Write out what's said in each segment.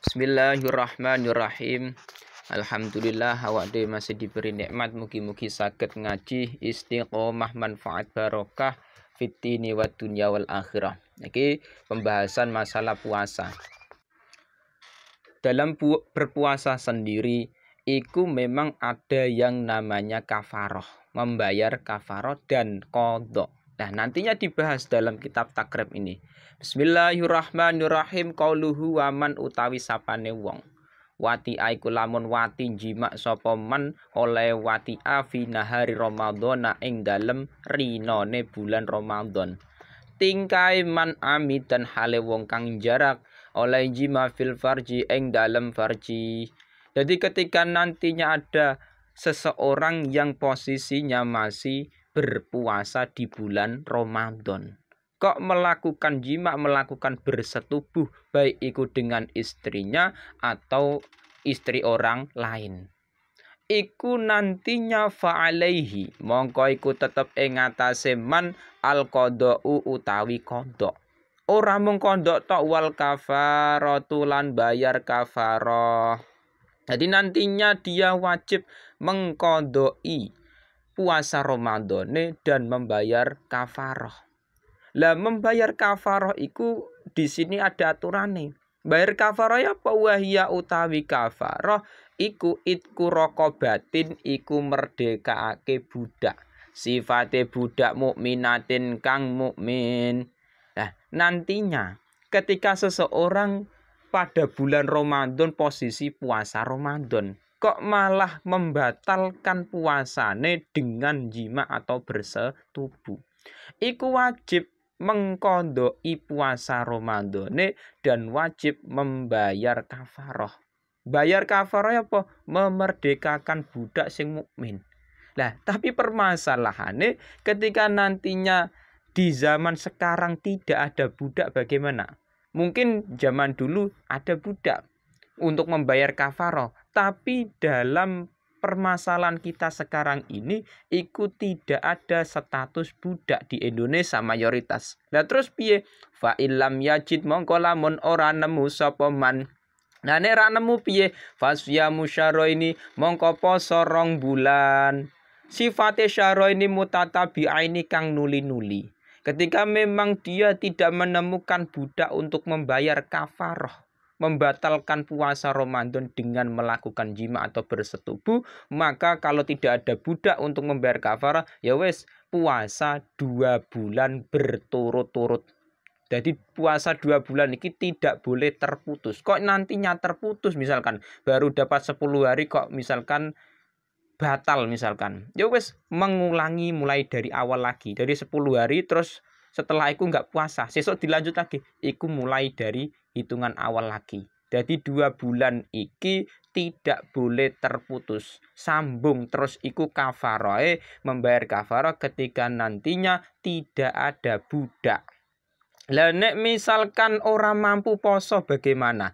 Bismillahirrahmanirrahim. Alhamdulillah awak dhewe masih diberi nikmat, mugi-mugi saged ngaji istiqomah manfaat barokah fitini wa dunya wal akhirah. Iki pembahasan masalah puasa. Dalam berpuasa sendiri iku memang ada yang namanya kafaroh, membayar kafaroh dan qadha. Nah, nantinya dibahas dalam kitab takrib ini. Bismillahirrahmanirrahim. Qauluhu waman utawi sapane wong. Wati aiku lamun wati jima sapa man oleh wati fi nahari Ramadhana ing dalem rinone bulan Ramadan. Tingkai man amidan hale wong kang jarak oleh jima fil farji ing dalem farji. Jadi ketika nantinya ada seseorang yang posisinya masih berpuasa di bulan Ramadan, kok melakukan jima, melakukan bersetubuh, baik itu dengan istrinya atau istri orang lain, iku nantinya fa'alaihi mongko iku tetep ing atase man al qada'u utawi qada'. Ora mung qada' tok, wal kafaratu lan bayar kafarah. Jadi nantinya dia wajib mengqada'i puasa Ramadhane dan membayar kafarah. Lah membayar kafarah iku di sini ada aturane. Bayar kafarah ya apa? Wahya utawi kafarah iku itku raqabatin, iku merdekaake budak. Sifate budak mukminatin kang mukmin. Nah, nantinya ketika seseorang pada bulan Ramadan posisi puasa Ramadan, kok malah membatalkan puasane dengan jima atau bersetubuh, iku wajib mengqada'i puasa Ramadhane dan wajib membayar kafarah. Bayar kafarah apa? Memerdekakan budak sing mukmin. Lah, tapi permasalahannya ketika nantinya di zaman sekarang tidak ada budak, bagaimana? Mungkin zaman dulu ada budak untuk membayar kafarah, tapi dalam permasalahan kita sekarang ini ikut tidak ada status budak di Indonesia mayoritas. Lah terus piye? Fa illam yajid mongko lamun ora nemu sapa man. Nah nek ora nemu piye? Fasyamu syahraini mongko poso 2 bulan. Sifate syahraini mutatabi'aini kang nuli-nuli. Ketika memang dia tidak menemukan budak untuk membayar kafarah, membatalkan puasa Ramadan dengan melakukan jima atau bersetubuh, maka kalau tidak ada budak untuk membayar kafarah, ya wes puasa 2 bulan berturut-turut. Jadi puasa 2 bulan ini tidak boleh terputus. Kok nantinya terputus, misalkan baru dapat 10 hari kok misalkan batal, misalkan ya wes mengulangi mulai dari awal lagi, dari 10 hari, terus setelah itu nggak puasa, sesuk dilanjut lagi, iku mulai dari hitungan awal lagi. Jadi 2 bulan iki tidak boleh terputus, sambung terus iku kafaroe, membayar kafaroh ketika nantinya tidak ada budak. Lah nek misalkan orang mampu poso bagaimana?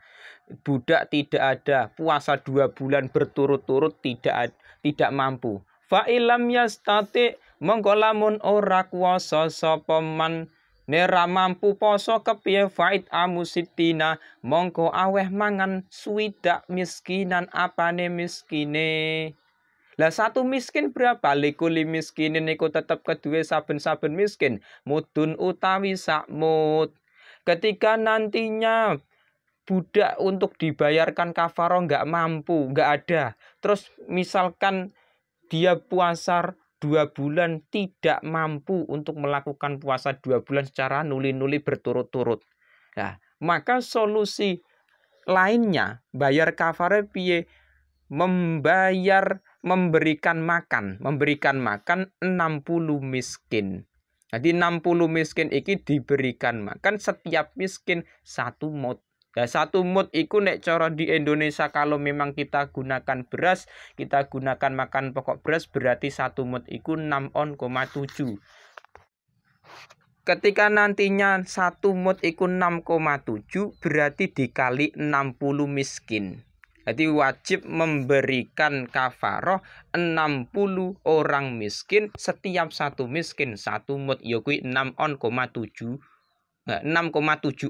Budak tidak ada, puasa 2 bulan berturut-turut tidak mampu. Fa ilam yastati mongko lamun ora kuwasa sapa man nera mampu poso kepiye faid amusitina mongko aweh mangan swidak miskinan apane miskine. Lah 1 miskin berapa? Likuli miskinin iku tetep kedue saben-saben miskin mudun utawi sakmut. Ketika nantinya budak untuk dibayarkan kafarah nggak mampu, nggak ada, terus misalkan dia puasa 2 bulan tidak mampu untuk melakukan puasa 2 bulan secara nuli-nuli berturut-turut. Nah, maka solusi lainnya bayar kafarah piye? Memberikan makan 60 miskin. Jadi 60 miskin iki diberikan makan, setiap miskin 1 mut. Nah, 1 mut iku nek cara di Indonesia kalau memang kita gunakan beras, kita gunakan makan pokok beras, berarti 1 mut iku 6,7. Ketika nantinya 1 mut iku 6,7, berarti dikali 60 miskin. Jadi wajib memberikan kafarah 60 orang miskin, setiap 1 miskin 1 mut, ya kuwi 6,7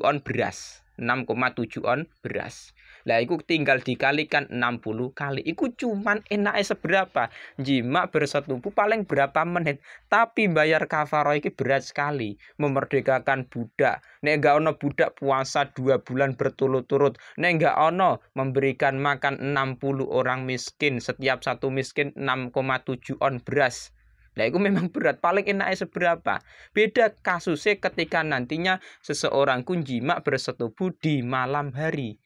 on beras. 6,7 on beras. Lah iku tinggal dikalikan 60 kali. Iku cuman enake seberapa? Jima bersetubuh paling berapa menit. Tapi bayar kafaroh iki berat sekali. Memerdekakan budak. Nek enggak ono budak puasa 2 bulan berturut-turut. Nek enggak ono memberikan makan 60 orang miskin. Setiap satu miskin 6,7 on beras. Nah, itu memang berat. Paling enaknya seberapa? Beda kasusnya ketika nantinya seseorang jima bersetubuh di malam hari.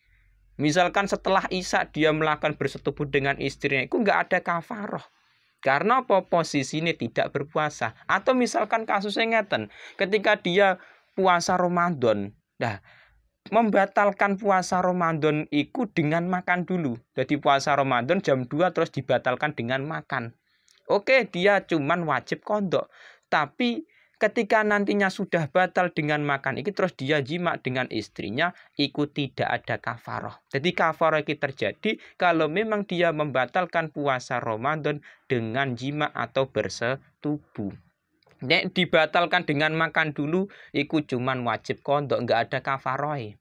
Misalkan setelah Isya dia melakukan bersetubuh dengan istrinya, itu nggak ada kafaroh. Karena apa? Posisinya tidak berpuasa. Atau misalkan kasusnya ngeten, ketika dia puasa Ramadan. Nah, membatalkan puasa Ramadan itu dengan makan dulu. Jadi puasa Ramadan jam 2 terus dibatalkan dengan makan. Oke, dia cuman wajib kondok. Tapi ketika nantinya sudah batal dengan makan ini terus dia jima dengan istrinya, itu tidak ada kafaroh. Jadi kafaroh ini terjadi kalau memang dia membatalkan puasa Ramadan dengan jima atau bersetubuh. Nek dibatalkan dengan makan dulu, itu cuman wajib kondok, nggak ada kafaroh.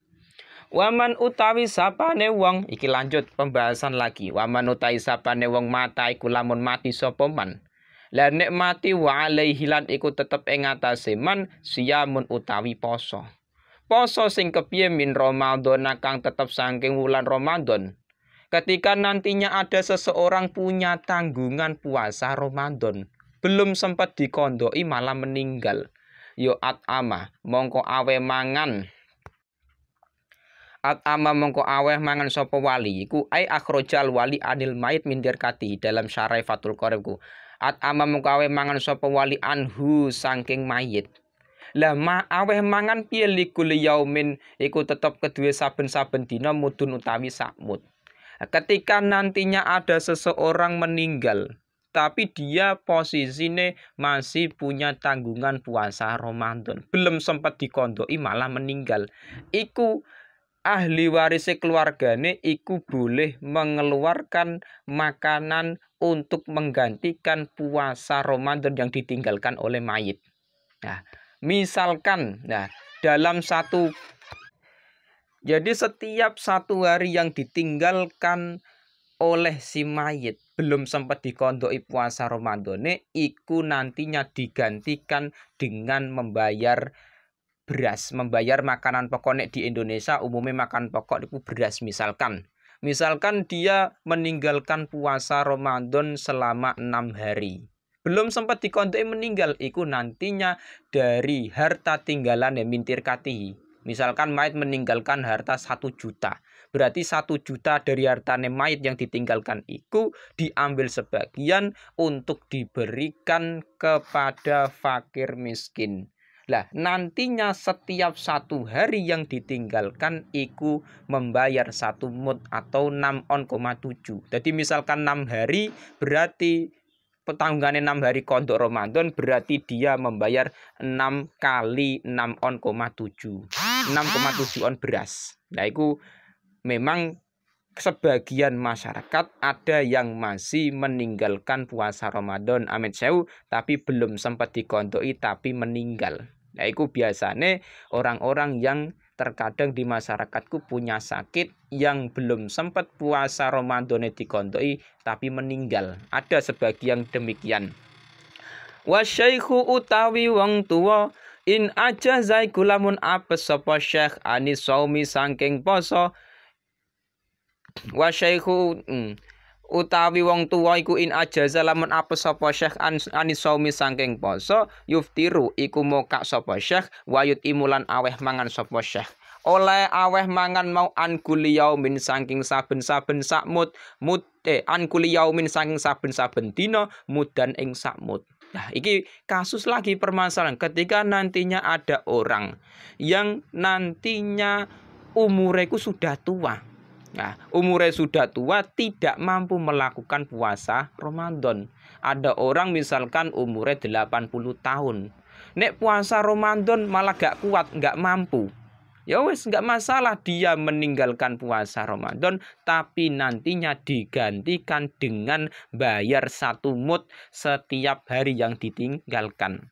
Waman utawi sapane wong, iki lanjut pembahasan lagi. Waman utawi sapane wong mata iku lamun mati sapa man. Lah nek mati wa alaihi lan iku tetep ing atase man siyamun utawi poso. Poso sing kepiye min Ramadan kang tetep saking wulan Ramadan. Ketika nantinya ada seseorang punya tanggungan puasa Ramadan, belum sempat dikondoi malah meninggal. Yo at'ama mongko awe mangan. At'ama mongko aweh mangan sapa wali iku ai akhrojal wali anil mait min dirkati dalam syarah Fathul Qoribku. At'ama mongko aweh mangan sapa wali anhu saking mayit. Lah aweh mangan piye likul yaumin iku tetep kedue saben-saben dina mudun utawi sakmut. Ketika nantinya ada seseorang meninggal tapi dia posisinya masih punya tanggungan puasa Ramadan, belum sempat dikondoi malah meninggal. Iku ahli waris keluargane iku boleh mengeluarkan makanan untuk menggantikan puasa Ramadan yang ditinggalkan oleh mayit. Nah, misalkan, jadi setiap satu hari yang ditinggalkan oleh si mayit belum sempat dikondoi puasa Ramadane, iku nantinya digantikan dengan membayar beras, membayar makanan pokok. Nek di Indonesia umumnya makan pokok itu beras. Misalkan dia meninggalkan puasa Ramadan selama 6 hari. Belum sempat dikondoi meninggal, iku nantinya dari harta tinggalan yang mintir katihi. Misalkan mayit meninggalkan harta 1 juta. Berarti 1 juta dari hartanya mayit yang ditinggalkan iku diambil sebagian untuk diberikan kepada fakir miskin. Lah nantinya setiap 1 hari yang ditinggalkan iku membayar 1 mud atau 6,7. Jadi misalkan 6 hari berarti petanggungannya 6 hari kondok Ramadan, berarti dia membayar 6 kali 6,7 on beras. Nah itu memang sebagian masyarakat ada yang masih meninggalkan puasa Ramadan amit sewu tapi belum sempat dikondoi tapi meninggal. Nah itu biasanya orang-orang yang terkadang di masyarakatku punya sakit yang belum sempat puasa Ramadan dikondoi tapi meninggal. Ada sebagian demikian. Wasyaikhu utawi wong tuwa in aja zai kulamun apes sapa syekh anis saumi saking poso. Wasyaikhu utawi wong tuwa iku in ajaza lamun apes sapa syekh anis saumi saking poso yuftiru iku mokak sapa syekh wayut imulan aweh mangan sapa syekh. Oleh aweh mangan mau an kuliyaumin saking saben-saben sakmut an kuliyaumin saking saben-saben dina mudan ing sakmut. Nah, iki kasus lagi permasalahan ketika nantinya ada orang yang nantinya umurnya sudah tua. Nah, umurnya sudah tua tidak mampu melakukan puasa Ramadan. Ada orang misalkan umurnya 80 tahun. Nek puasa Ramadan malah gak kuat, gak mampu. Ya wes gak masalah dia meninggalkan puasa Ramadan, tapi nantinya digantikan dengan bayar 1 mud setiap hari yang ditinggalkan.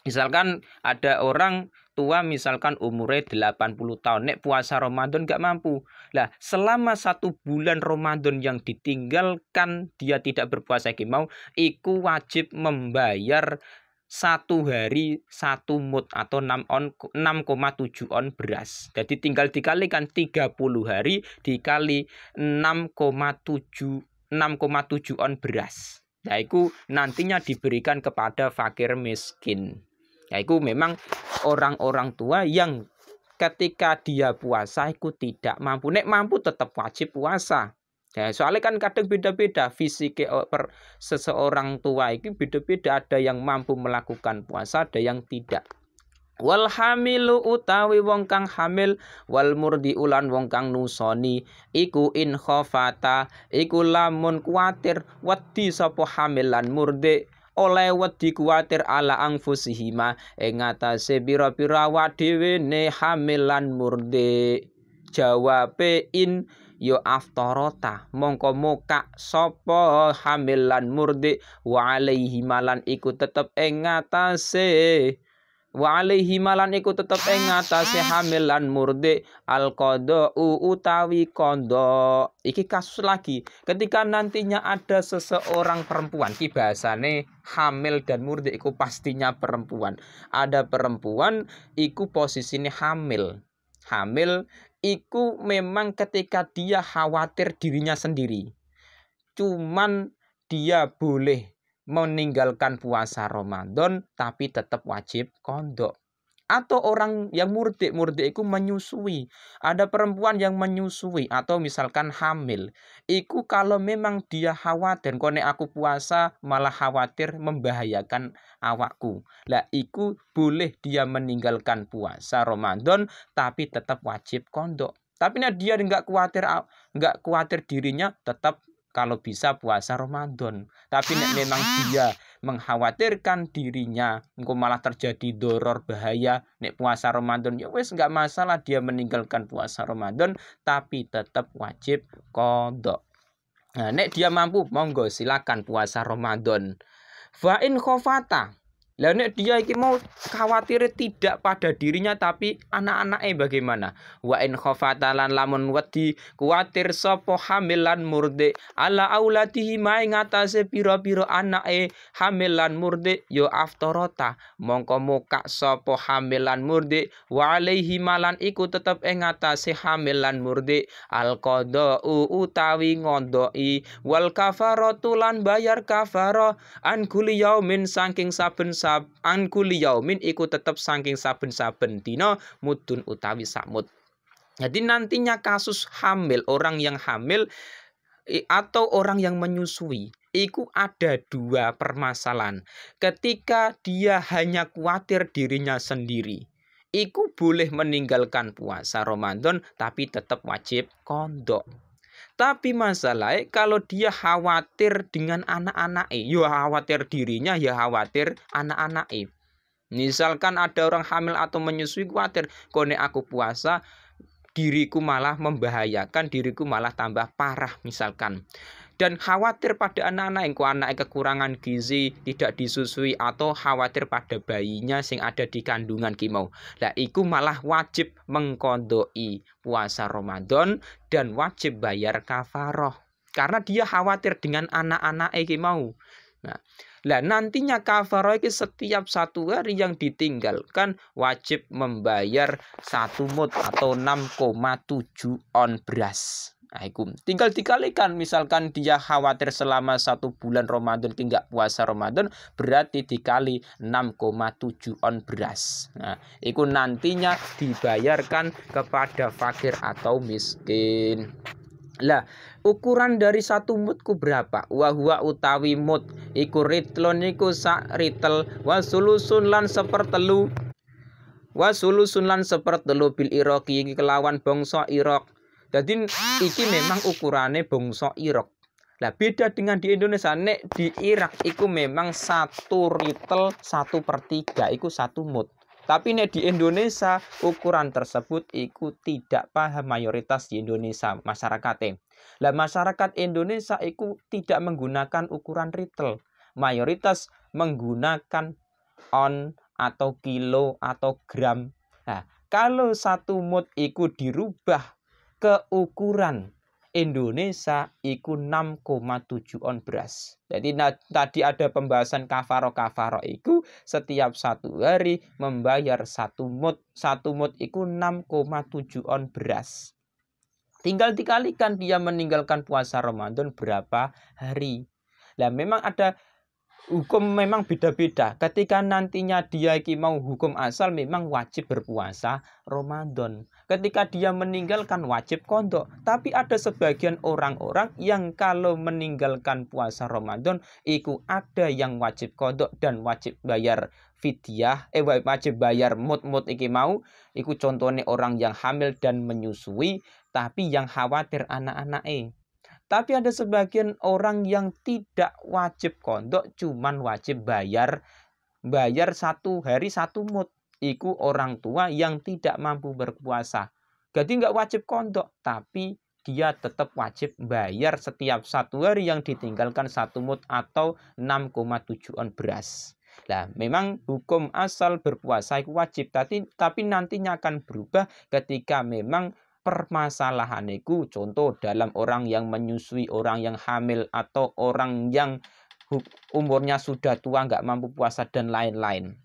Misalkan ada orang tua misalkan umurnya 80 tahun, nek puasa Ramadan gak mampu. Lah, selama 1 bulan Ramadan yang ditinggalkan dia tidak berpuasa iki mau, iku wajib membayar 1 hari 1 mud atau 6,7 on beras. Jadi tinggal dikalikan 30 hari dikali 6,7 on beras. Nah, itu nantinya diberikan kepada fakir miskin. Nah, itu memang orang-orang tua yang ketika dia puasa itu tidak mampu. Nek mampu tetap wajib puasa. Ya, soalnya kan kadang beda-beda fisik seseorang tua itu beda-beda. Ada yang mampu melakukan puasa, ada yang tidak. Wal hamilu utawi wong kang hamil wal murdi ulan wong kang nusoni iku in khofata iku lamun kuatir wedi sapa hamil lan murdi oleh wedi kuatir ala angfusihima ing atase pira-pira awak dhewe ne hamil lan murdi. Jawabe in yo aftarota mongko muka sapa hamil lan murdi wa alaihi malan iku tetep ing atase wa alaihi malan iku tetep ing atase hamil lan murdi al qada utawi kondo. Iki kasus lagi ketika nantinya ada seseorang perempuan, ki bahasane hamil dan murdi iku pastinya perempuan. Ada perempuan iku posisine hamil. Hamil iku memang ketika dia khawatir dirinya sendiri. Cuman dia boleh meninggalkan puasa Ramadan tapi tetap wajib qadha. Atau orang yang murdi itu menyusui. Ada perempuan yang menyusui atau misalkan hamil. Iku kalau memang dia khawatir kone aku puasa malah khawatir membahayakan awakku. Lah iku boleh dia meninggalkan puasa Ramadan tapi tetap wajib qadha. Tapi nah dia enggak khawatir dirinya tetap kalau bisa puasa Ramadan. Tapi nek memang dia mengkhawatirkan dirinya engko malah terjadi doror bahaya nek puasa Ramadan, ya wis enggak masalah dia meninggalkan puasa Ramadan tapi tetap wajib qadha. Nah, nek dia mampu monggo silakan puasa Ramadan. Fa in khofata. Lah nek dia iki mau khawatir tidak pada dirinya tapi anak-anaknya bagaimana? Wa in khofata lan lamun wedi kuwatir sapa hamil lan murdi ala auladihi mae ngatasé pira-pira anake hamil lan murdi yo aftarota mongko muka sapa hamil lan murdi wa alaihi malan iku tetep ing ngatasé hamil lan murdi al qada utawi ngondoi wal kafaratu lan bayar kafarah an kulli yaumin saking saben an kulli yaumin iku tetep saking saben-saben dina mudun utawi sakmut. Jadi nantinya kasus hamil, orang yang hamil atau orang yang menyusui iku ada dua permasalahan. Ketika dia hanya khawatir dirinya sendiri, iku boleh meninggalkan puasa Ramadan tapi tetap wajib qadha. Tapi masalahnya kalau dia khawatir dengan anak-anaknya, ya khawatir dirinya, ya khawatir anak-anaknya. Misalkan ada orang hamil atau menyusui khawatir, kone aku puasa, diriku malah membahayakan, diriku malah tambah parah misalkan. Dan khawatir pada anak-anak yang anaknya kekurangan gizi, tidak disusui atau khawatir pada bayinya sing ada di kandungan kimau. Lah iku malah wajib mengqadai puasa Ramadan dan wajib bayar kafaroh karena dia khawatir dengan anak-anak iki mau. Nah, lah nantinya kafaroh iki setiap 1 hari yang ditinggalkan wajib membayar 1 mud atau 6,7 on beras. Nah, itu tinggal dikalikan misalkan dia khawatir selama 1 bulan Ramadan tidak puasa Ramadan berarti dikali 6,7 on beras. Nah, itu nantinya dibayarkan kepada fakir atau miskin. Lah, ukuran dari 1 mud ku berapa? Wahwa utawi mud iku ritlon iku sak ritel wasulusun lan sepertelu bil Iraqi kelawan bangsa Irak. Jadi iki memang ukurannya bangsa Irak. Lah beda dengan di Indonesia, nek di Irak iku memang 1 ritel 1/3 iku 1 mud. Tapi nek di Indonesia ukuran tersebut iku tidak paham mayoritas di Indonesia masyarakatnya. Lah masyarakat Indonesia iku tidak menggunakan ukuran ritel. Mayoritas menggunakan on atau kilo atau gram. Nah, kalau 1 mut iku dirubah ke ukuran Indonesia iku 6,7 on beras. Jadi tadi ada pembahasan kafaro iku setiap 1 hari membayar 1 mut. 1 mut iku 6,7 on beras. Tinggal dikalikan dia meninggalkan puasa Ramadan berapa hari. Nah, memang ada hukum memang beda-beda. Ketika nantinya dia mau hukum asal memang wajib berpuasa Ramadan. Ketika dia meninggalkan wajib qadha. Tapi ada sebagian orang-orang yang kalau meninggalkan puasa Ramadan iku ada yang wajib qadha dan wajib bayar fidyah, wajib bayar mut-mut iki mau. Iku contohnya orang yang hamil dan menyusui tapi yang khawatir anak-anaknya. Tapi ada sebagian orang yang tidak wajib qadha, cuman wajib bayar 1 hari 1 mut. Iku orang tua yang tidak mampu berpuasa. Jadi nggak wajib qadha, tapi dia tetap wajib bayar setiap 1 hari yang ditinggalkan 1 mut atau 6,7 on beras. Nah, memang hukum asal berpuasa itu wajib, tapi nantinya akan berubah ketika memang permasalahan itu contoh dalam orang yang menyusui, orang yang hamil, atau orang yang umurnya sudah tua nggak mampu puasa dan lain-lain.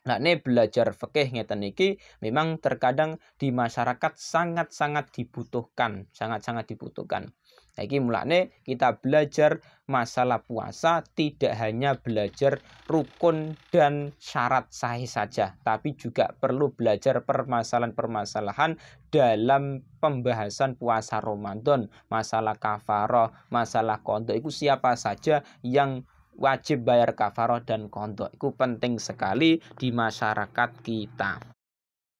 Nah, ini belajar fikih ngeten iki memang terkadang di masyarakat sangat-sangat dibutuhkan, sangat-sangat dibutuhkan. Nah, iki mulane kita belajar masalah puasa tidak hanya belajar rukun dan syarat sahih saja, tapi juga perlu belajar permasalahan-permasalahan dalam pembahasan puasa Ramadan, masalah kafaroh, masalah qadha itu siapa saja yang wajib bayar kafaroh dan qadha. Itu penting sekali di masyarakat kita.